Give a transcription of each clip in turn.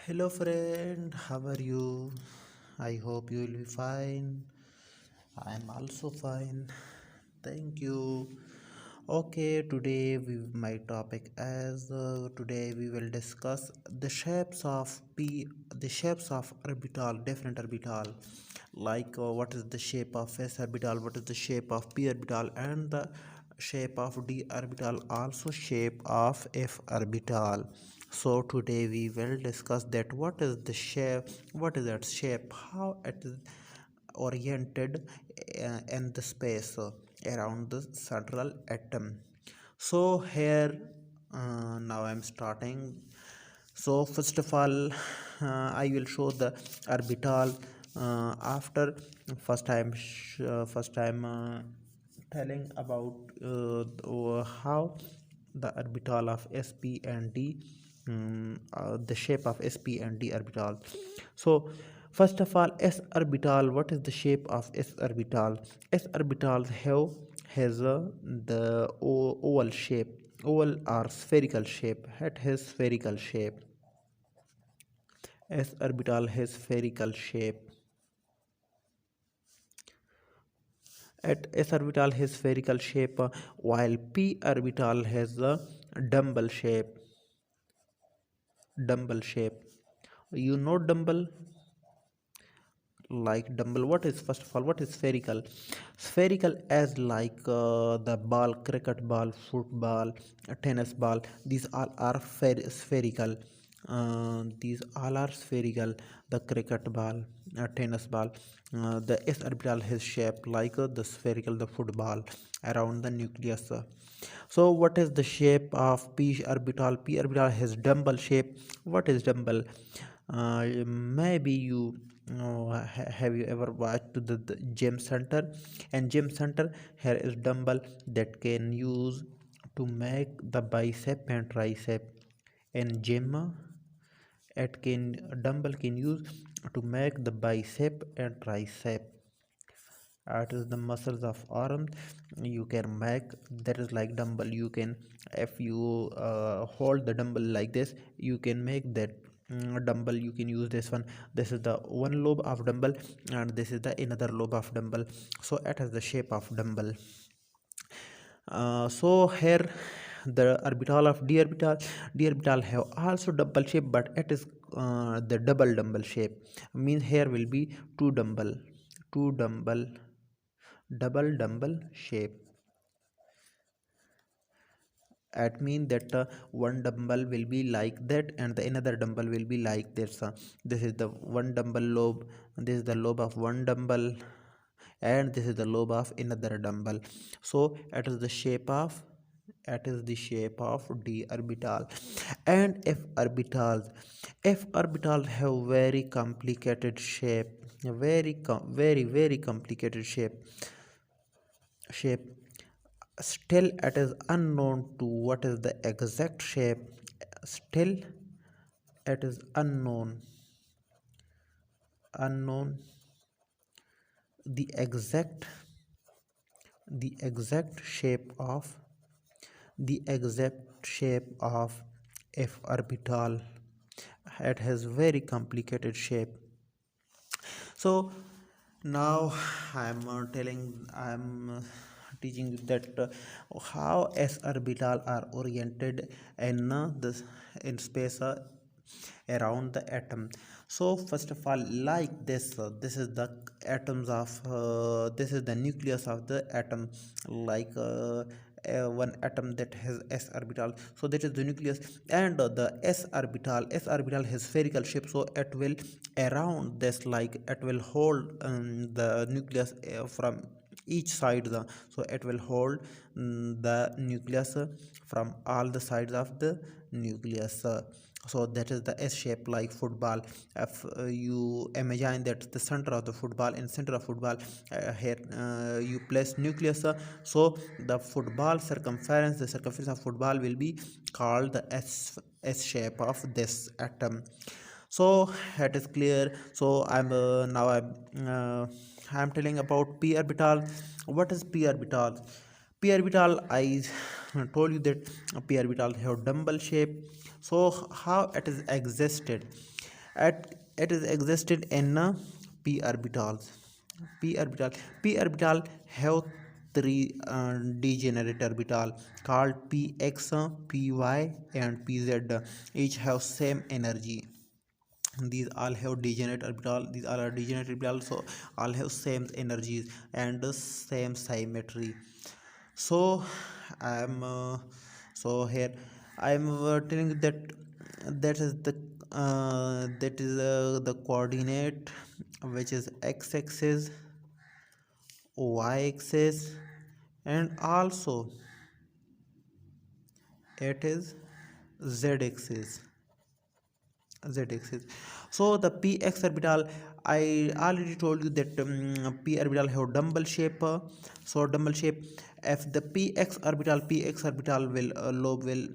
Hello friend, how are you? I hope you will be fine. I am also fine. Thank you. Okay, my topic as today we will discuss the shapes of orbital, different orbital, like what is the shape of S orbital, what is the shape of p orbital, and the shape of d orbital, also shape of f orbital. So today we will discuss that what is the shape, what is that shape, how it is oriented in the space around the central atom. So here now I'm starting. So first of all, I will show the orbital. After first time telling about how the orbital of sp and d, the shape of sp and d orbital. So first of all, s orbital, what is the shape of s orbital? S orbital has the oval shape, oval or spherical shape. It has spherical shape. S orbital has spherical shape. At s orbital has spherical shape, while p orbital has a dumbbell shape. Dumbbell shape. You know dumbbell, like dumbbell. What is, first of all, what is spherical? Spherical as like the ball, cricket ball, football, tennis ball. These all are spherical. These all are spherical. The cricket ball, tennis ball. The s orbital has shape like the spherical, the football around the nucleus. So what is the shape of p orbital? P orbital has dumbbell shape. What is dumbbell? Maybe you have you ever watched the gym center? And gym center, here is dumbbell that can use to make the bicep and tricep. In gym, it can dumbbell can use to make the bicep and tricep. It is the muscles of arm you can make. That is like dumbbell. You can, if you hold the dumbbell like this, you can make that dumbbell. You can use this one. This is the one lobe of dumbbell, and this is the another lobe of dumbbell. So it has the shape of dumbbell. So here the orbital of d orbital have also double shape, but it is the double dumbbell shape. Means here will be two dumbbell, double dumbbell shape. It means that one dumbbell will be like that and the another dumbbell will be like this. This is the one dumbbell lobe, this is the lobe of one dumbbell, and this is the lobe of another dumbbell. So it is the shape of, it is the shape of d orbital. And f orbitals, f orbitals have very complicated shape, very complicated shape. Still it is unknown to what is the exact shape. Still it is unknown the exact shape of, the exact shape of f orbital. It has very complicated shape. So now I'm teaching you that how s orbital are oriented in this in space around the atom. So first of all, like this is the atoms of this is the nucleus of the atom, like one atom that has s orbital. So that is the nucleus. And the s orbital has spherical shape, so it will around this, like it will hold the nucleus from each side. So it will hold the nucleus from all the sides of the nucleus. So that is the s shape, like football. If you imagine that the center of the football, in center of football, here you place nucleus. So the football circumference, the circumference of football will be called the s shape of this atom. So it is clear. So I'm telling about p orbital. What is p orbital? P orbital, I told you that p orbital have dumbbell shape. So how it is existed? It is existed in p orbitals. P orbital have three degenerate orbital called px, py, and pz. Each have same energy. These all have degenerate orbital. These all are degenerate orbital, so all have same energies and the same symmetry. So I'm here I'm telling you that that is the coordinate, which is x-axis, y-axis, and also it is z-axis. Z-axis. So the px orbital, I already told you that p orbital have dumbbell shape. So dumbbell shape. If the px orbital will lobe will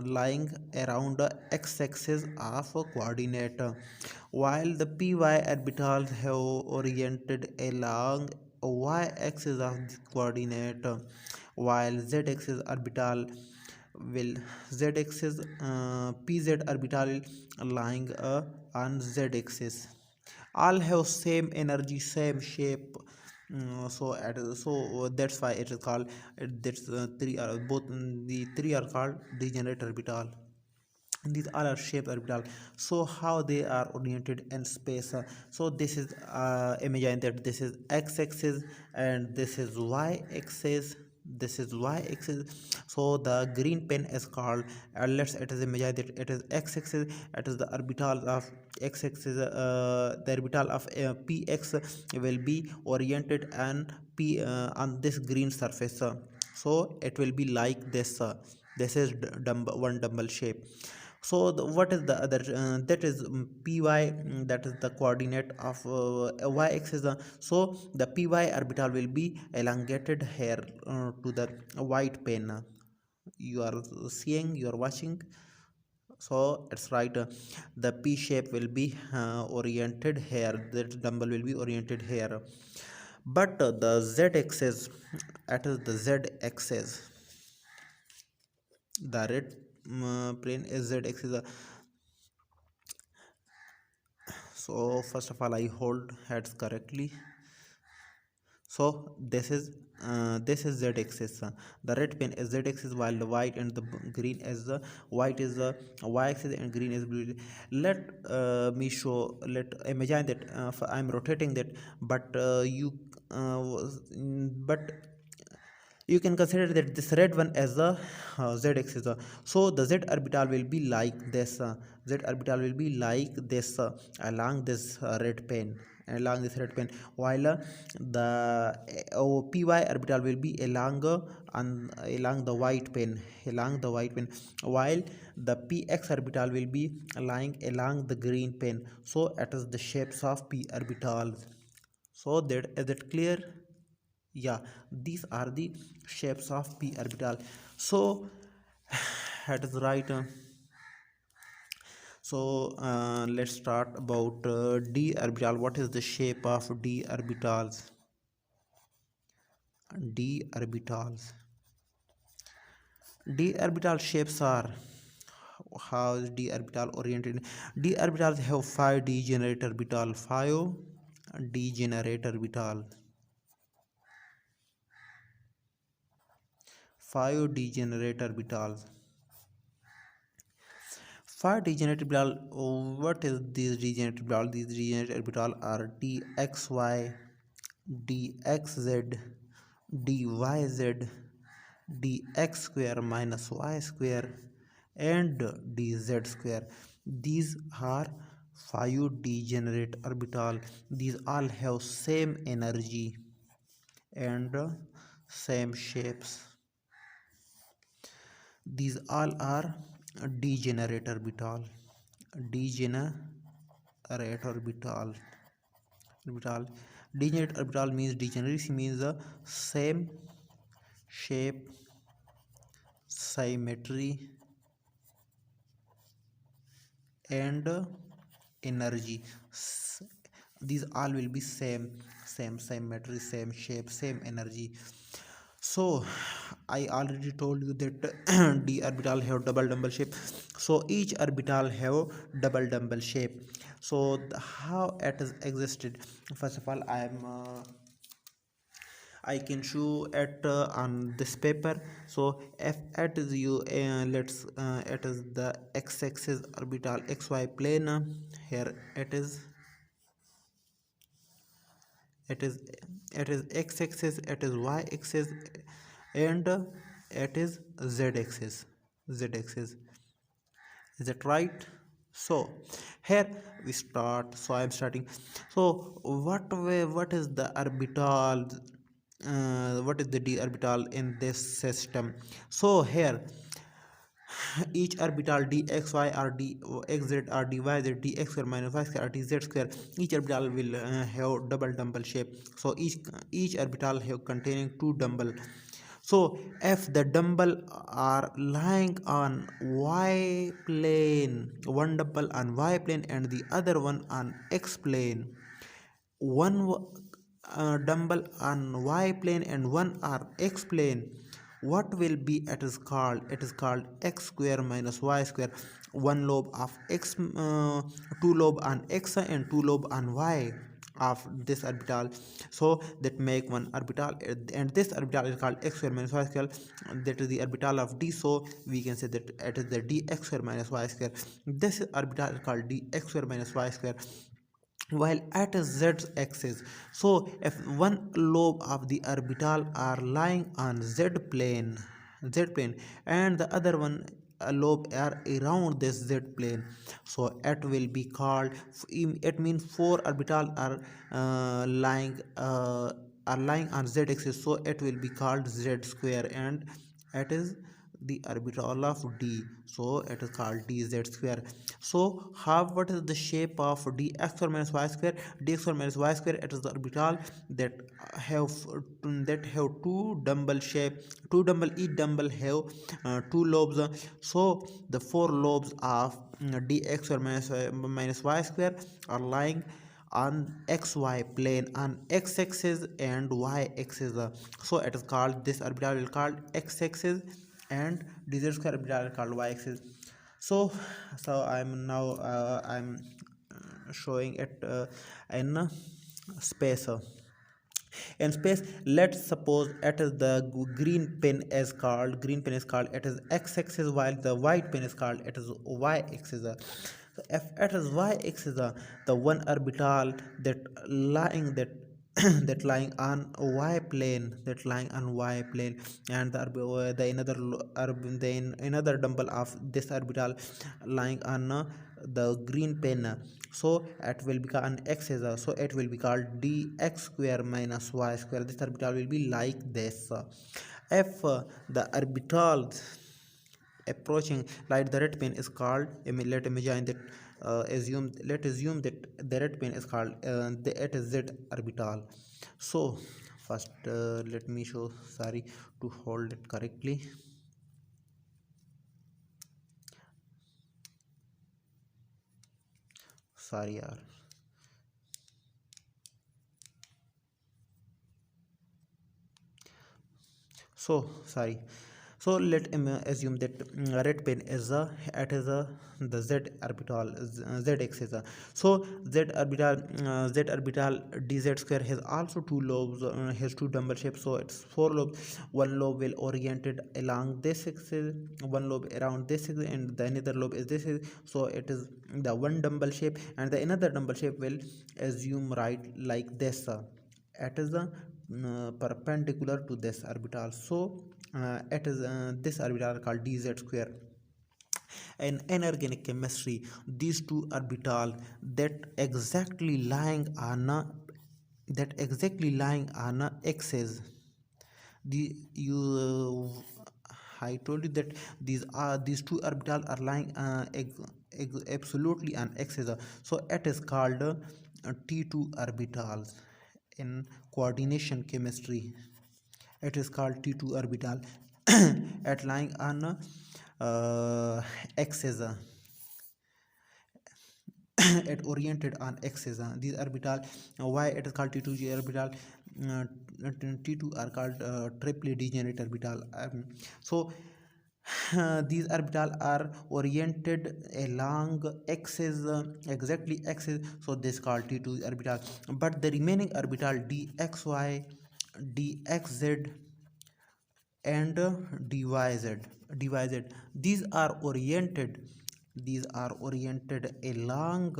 lying around the x-axis of a coordinate, while the py orbitals have oriented along y-axis of the coordinate, while z-axis orbital will z-axis pz orbital lying on z-axis. All have same energy, same shape. So that's why it is called that's three are both the three are called degenerate orbital. These all are shaped orbital. So how they are oriented in space, so this is imagine that this is x-axis and this is y-axis, this is y-axis. So the green pen is called, let's it is imagine that it is x-axis, it is the orbital of x-axis, the orbital of px will be oriented on this green surface. So it will be like this. This is one dumbbell shape. So what is the other, that is py, that is the coordinate of y-axis. So the py orbital will be elongated here to the white pen. You are seeing, you are watching. So it's right, the p shape will be oriented here, that dumbbell will be oriented here. But the z-axis, that is the z-axis, the red plane is z-axis. So first of all, I hold heads correctly. So this is z-axis. The red pen is z-axis, while the white and the green is the white is the y-axis and green is blue. Let me show, let imagine that I'm rotating that, but but you can consider that this red one as the z-axis. So the z orbital will be like this. Z orbital will be like this along this red pen, along this red pen, while the py orbital will be along the white pen, along the white pen, while the px orbital will be lying along the green pen. So it is the shapes of p orbitals. So that is it clear? Yeah, these are the shapes of p orbital. So that is right. So let's start about d orbital. What is the shape of d orbitals? D orbital shapes are, how is d orbital oriented? D orbitals have 5 degenerate orbital, 5 degenerate orbital, 5 degenerate orbitals. 5 degenerate orbital. What is these degenerate orbital? These degenerate orbital are dxy, dxz, dyz, dx square minus y square, and dz square. These are 5 degenerate orbital. These all have same energy and same shapes. These all are degenerate orbital. Degenerate orbital. Orbital. Degenerate orbital means, degeneracy means the same shape, symmetry, and energy. These all will be same symmetry, same shape, same energy. So I already told you that d orbital have double shape. So each orbital have double shape. So how it is existed? First of all, I can show it on this paper. So if it is you let's it is the x-axis orbital xy plane. Here it is x-axis, it is y-axis, and it is z-axis. Is that right? So here we start. So I am starting. So what is the orbital, what is the d orbital in this system? So here each orbital dxy or dxz or dyz dx square minus y square or dz square, each orbital will have double shape. So each orbital have containing two dumbbell. So if the dumbbell are lying on y plane, one dumbbell on y plane and the other one on x plane, one dumbbell on y plane and one on x plane, what will be it is called? It is called x square minus y square. One lobe of x, two lobe on x and two lobe on y of this orbital. So that make one orbital, and this orbital is called x square minus y square. That is the orbital of d. So we can say that it is the dx square minus y square. This orbital is called dx square minus y square while at z axis. So if one lobe of the orbital are lying on z plane and the other one lobe are around this z plane, so it will be called, it means four orbital are lying on z axis, so it will be called z square, and it is the orbital of d, so it is called dz square. So how, what is the shape of dx square minus y square? Dx square minus y square, it is the orbital that have two dumbbell shape, two dumbbell, each dumbbell have two lobes. So the four lobes of dx square minus y square are lying on xy plane, on x-axis and y-axis. So it is called, this orbital is called x-axis and dz square orbital is called y-axis. So I'm now I'm showing it in space. In space, let's suppose it is the green pen is called, it is x-axis, while the white pen is called, it is y-axis. So if it is y-axis, the one orbital that lying that that lying on y plane, and the another dumbbell of this orbital lying on the green pen. So it will become an axis, so it will be called dx square minus y square. This orbital will be like this. If the orbital approaching like the red pin is called, let imagine that let assume that the red pin is called it is z orbital. So first let me show, sorry, to hold it correctly. Sorry yaar. So sorry. So let assume that red pen is the z orbital, z axis. So z orbital dz square has also two lobes, has two dumbbell shapes, so it's four lobes. One lobe will oriented along this axis, one lobe around this axis, and the another lobe is this axis. So it is the one dumbbell shape, and the another dumbbell shape will assume right like this. It is the perpendicular to this orbital. So it is this orbital called dz square. In inorganic chemistry, these two orbital that exactly lying on a axis, the you I told you that these two orbital are lying absolutely on axis. So it is called T2 orbitals in coordination chemistry. It is called T2 orbital at lying on axis. It oriented on axis. These orbital, why it is called T2G orbital? uh, T2 are called triply degenerate orbital. So these orbital are oriented along axis, exactly axis, so this is called T2 orbital. But the remaining orbital dxy, dxz, and dyz, these are oriented, these are oriented along,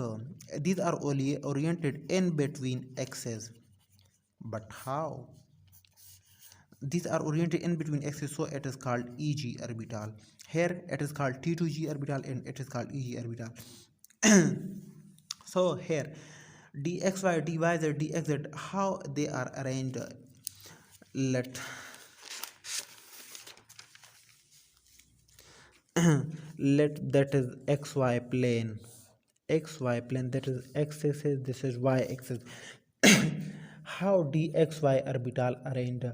these are only oriented in between axes. But how? These are oriented in between axes, so it is called EG orbital. Here it is called T2G orbital and it is called EG orbital. So here dxy, dyz, dxz, how they are arranged? Let let that is xy plane, xy plane, that is x axis, this is y axis. How dxy orbital arranged?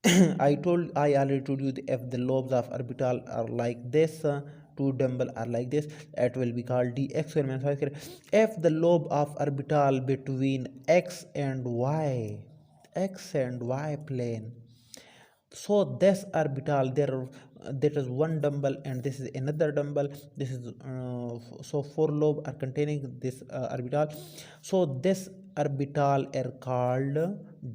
I already told you that if the lobes of orbital are like this, two dumbbell are like this, it will be called dx square minus y square. If the lobe of orbital between x and y plane, so this orbital there, there is one dumbbell and this is another dumbbell, this is so four lobe are containing this orbital, so this orbital are called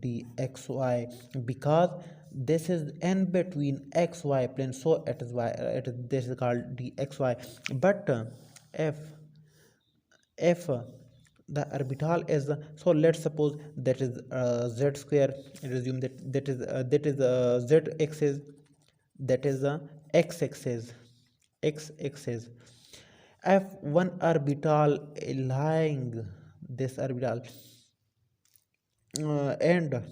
dxy, because this is in between xy plane, so it is y, this is called dxy. But if the orbital is, so let's suppose that is z square, assume that that is z axis, that is x axis, x axis. If one orbital lying this orbital, and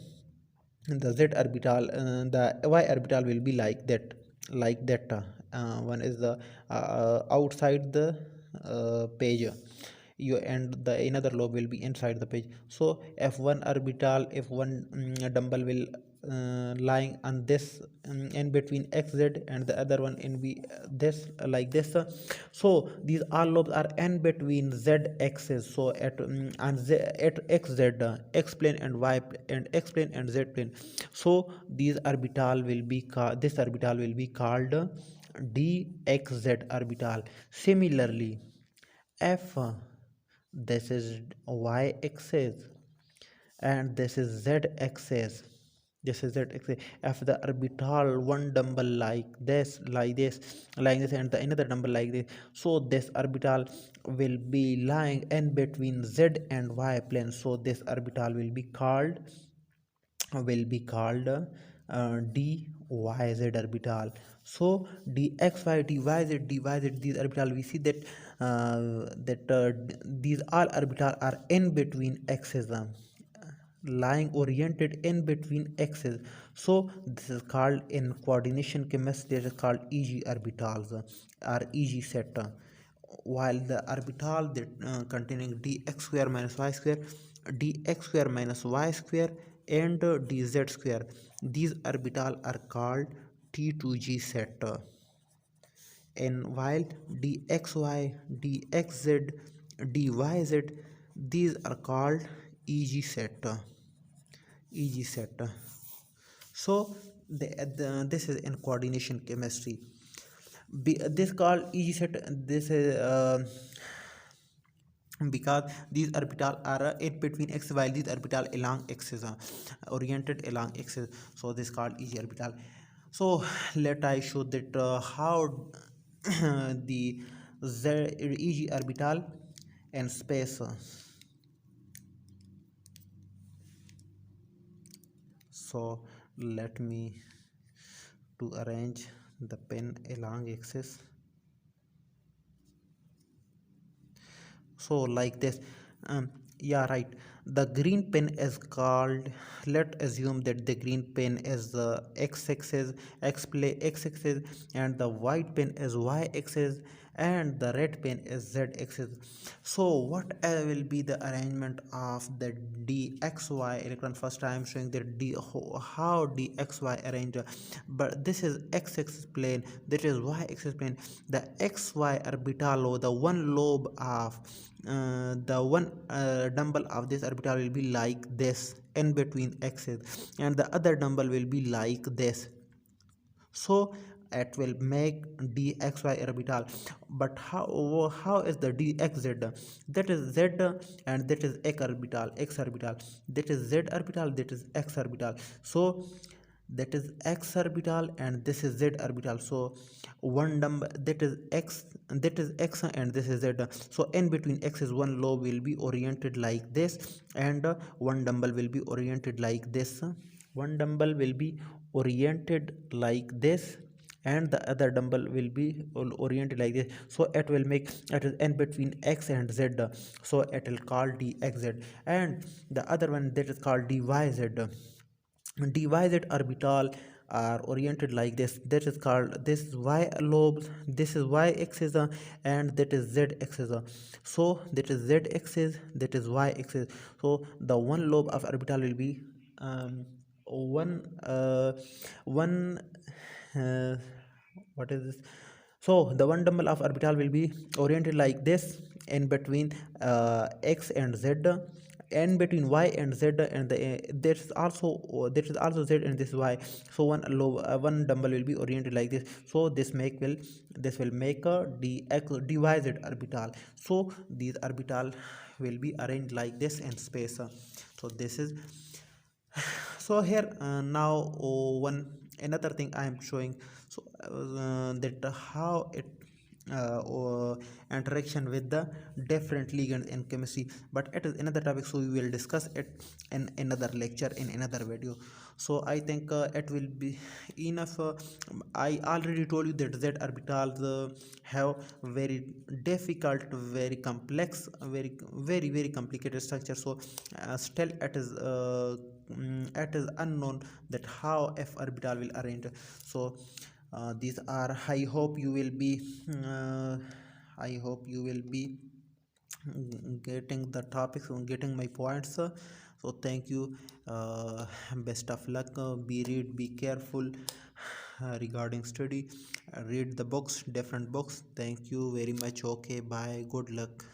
the z orbital, the y orbital will be like that, like that, one is the outside the page, you, and the another lobe will be inside the page. So if one orbital, if one dumbbell will lying on this, in between xz, and the other one in be this, like this, so these all lobes are in between z axis, so at on z, at xz, x plane and y and x plane and z plane, so these orbital will be this orbital will be called dxz orbital. Similarly, if this is y axis and this is z axis, this is z axis, if the orbital one dumbbell like this, like this, and the another dumbbell like this, so this orbital will be lying in between z and y plane, so this orbital will be called, dyz orbital. So dxy, dyz, these orbital, we see that these all orbital are in between axes, lying oriented in between axes, so this is called, in coordination chemistry, it is called EG orbitals, or EG set. While the orbital that containing dx square minus y square, dx square minus y square, and dz square, these orbital are called T2G set. And while dxy, dxz, dyz, these are called EG set, EG set. So this is in coordination chemistry. This called EG set, this is because these orbital are in between x, while these orbital along axis, oriented along axis, so this called EG orbital. So let I show that how the EG orbital in space. So let me to arrange the pen along axis, so like this. Yeah, right, the green pen is called, let's assume that the green pen is the x axis, x axis, and the white pen is y axis, and the red pen is z axis. So what will be the arrangement of the dxy electron? First I am showing the how dxy arrange, but this is x-axis plane, that is y-axis plane. The xy orbital, or the one lobe of the one dumbbell of this orbital will be like this in between axis, and the other dumbbell will be like this. So it will make dxy orbital. But how is the dxz? That is z, and that is x orbital, that is z orbital, that is x orbital. So that is x orbital and this is z orbital. So one number, that is x, that is x, and this is z. So in between x is one lobe will be oriented like this, and one dumbbell will be oriented like this. One dumbbell will be oriented like this, and the other dumbbell will be oriented like this. So it will make, it is in between x and z. So it will call dxz. And the other one, that is called dyz. Dyz orbital are oriented like this, that is called, this is y lobes, this is y axis, and that is z axis. So that is z axis, that is y axis. So the one lobe of orbital will be one one uh, what is this? So the one dumbbell of orbital will be oriented like this in between x and z, in between y and z, and there is also z and this y. So one dumbbell will be oriented like this. So this will make a dyz orbital. So these orbital will be arranged like this in space. So this is, so here now one another thing I am showing. So that how it interaction with the different ligands in chemistry, but it is another topic, so we will discuss it in another lecture, in another video. So I think it will be enough. I already told you that z orbitals have very difficult, very complex, very complicated structure. So still it is unknown that how f orbital will arrange. So these are, I hope you will be uh, I hope you will be getting the topics, getting my points. So thank you. Best of luck. Be careful regarding study. Read the books, different books. Thank you very much. Okay, bye, good luck.